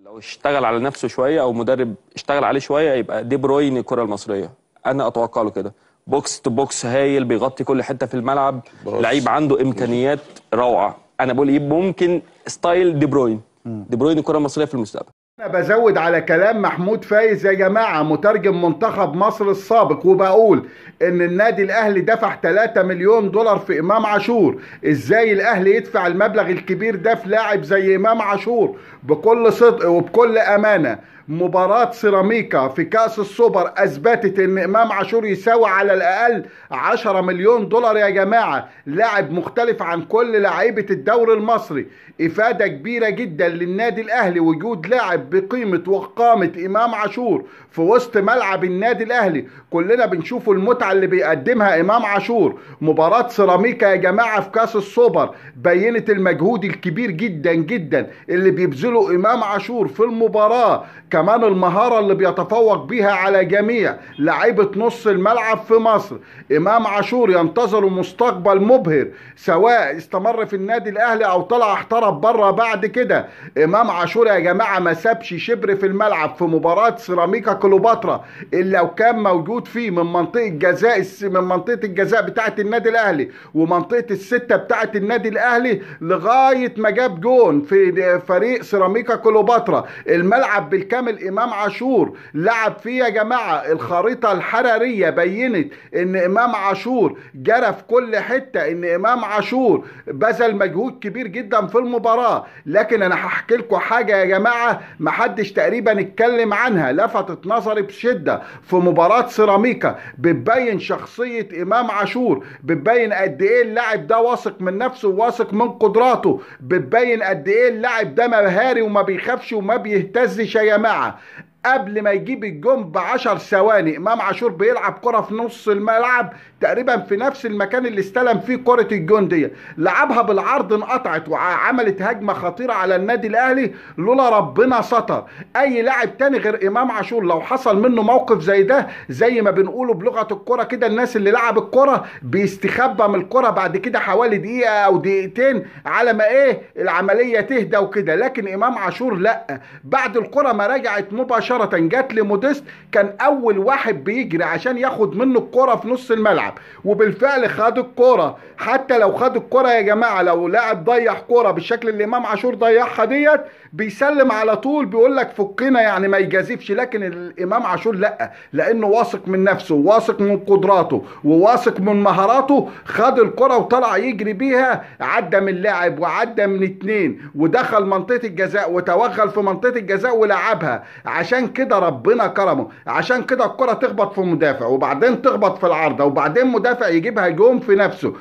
لو اشتغل على نفسه شويه او مدرب اشتغل عليه شويه يبقى دي بروين الكره المصريه. انا اتوقع له كده. بوكس تو بوكس هايل، بيغطي كل حته في الملعب، لعيب عنده امكانيات روعه. انا بقول ممكن ستايل دي بروين. دي بروين الكره المصريه في المستقبل. أنا بزود على كلام محمود فايز يا جماعة، مترجم منتخب مصر السابق، وبقول إن النادي الأهلي دفع 3 مليون دولار في إمام عاشور. إزاي الأهلي يدفع المبلغ الكبير ده في لاعب زي إمام عاشور؟ بكل صدق وبكل أمانة، مباراة سيراميكا في كأس السوبر أثبتت إن إمام عاشور يساوي على الأقل 10 مليون دولار يا جماعة. لاعب مختلف عن كل لاعيبة الدوري المصري، إفادة كبيرة جدا للنادي الأهلي وجود لاعب بقيمة وقامة إمام عاشور في وسط ملعب النادي الأهلي. كلنا بنشوفوا المتعة اللي بيقدمها إمام عاشور. مباراة سيراميكا يا جماعة في كأس السوبر بينت المجهود الكبير جدا جدا اللي بيبذله إمام عاشور في المباراة، كمان المهارة اللي بيتفوق بيها على جميع لاعيبة نص الملعب في مصر. إمام عاشور ينتظر مستقبل مبهر سواء استمر في النادي الأهلي أو طلع احترف بره بعد كده. إمام عاشور يا جماعة ما سابش شبر في الملعب في مباراة سيراميكا كليوباترا اللي لو كان موجود فيه من منطقة الجزاء بتاعة النادي الأهلي ومنطقة الستة بتاعة النادي الأهلي لغاية ما جاب جون في فريق سيراميكا كليوباترا. الملعب بالكامل إمام عاشور لعب فيه يا جماعة. الخريطة الحرارية بينت إن إمام عاشور جرى في كل حتة، إن إمام عاشور بذل مجهود كبير جدا في المباراة. لكن أنا هحكي لكم حاجة يا جماعة محدش تقريبا اتكلم عنها، لفتت نظري بشدة في مباراة سيراميكا. بتبين شخصية إمام عاشور، بتبين قد إيه اللاعب ده واثق من نفسه وواثق من قدراته، بتبين قد إيه اللاعب ده مهاري وما بيخافش وما بيهتزش يا جماعة. قبل ما يجيب الجون ب10 ثواني إمام عاشور بيلعب كرة في نص الملعب تقريبا في نفس المكان اللي استلم فيه كرة الجون دي، لعبها بالعرض انقطعت وعملت هجمة خطيرة على النادي الأهلي لولا ربنا ستر. أي لاعب تاني غير إمام عاشور لو حصل منه موقف زي ده، زي ما بنقوله بلغة الكرة كده، الناس اللي لعب الكرة بيستخبى من الكرة بعد كده حوالي دقيقة أو دقيقتين على ما العملية تهدى وكده. لكن إمام عاشور لأ، بعد الكرة ما رجعت مباشرة جات لموديست كان اول واحد بيجري عشان ياخد منه الكرة في نص الملعب، وبالفعل خد الكرة. حتى لو خد الكرة يا جماعة، لو لاعب ضيع كرة بالشكل اللي امام عاشور ضيعها ديت بيسلم على طول بيقول لك فكنا، يعني ما يجازفش. لكن الامام عاشور لا، لانه واثق من نفسه وواثق من قدراته وواثق من مهاراته، خد الكرة وطلع يجري بيها، عدى من لاعب وعدى من اتنين ودخل منطقة الجزاء وتوغل في منطقة الجزاء ولعبها. عشان كده ربنا كرمه، عشان كده الكرة تخبط في مدافع وبعدين تخبط في العارضة وبعدين مدافع يجيبها جون في نفسه.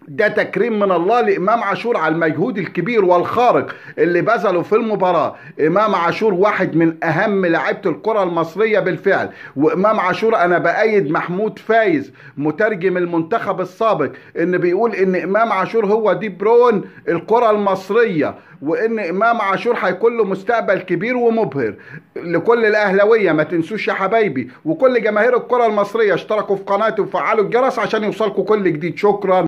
ده تكريم من الله لإمام عاشور على المجهود الكبير والخارق اللي بذله في المباراة. إمام عاشور واحد من أهم لاعيبة الكرة المصرية بالفعل. وإمام عاشور أنا بأيد محمود فايز مترجم المنتخب السابق إن بيقول إن إمام عاشور هو دي بروين الكرة المصرية، وإن إمام عاشور هيكون له مستقبل كبير ومبهر. لكل الأهلاوية ما تنسوش يا حبايبي وكل جماهير الكرة المصرية اشتركوا في قناتي وفعلوا الجرس عشان يوصلكوا كل جديد. شكرا.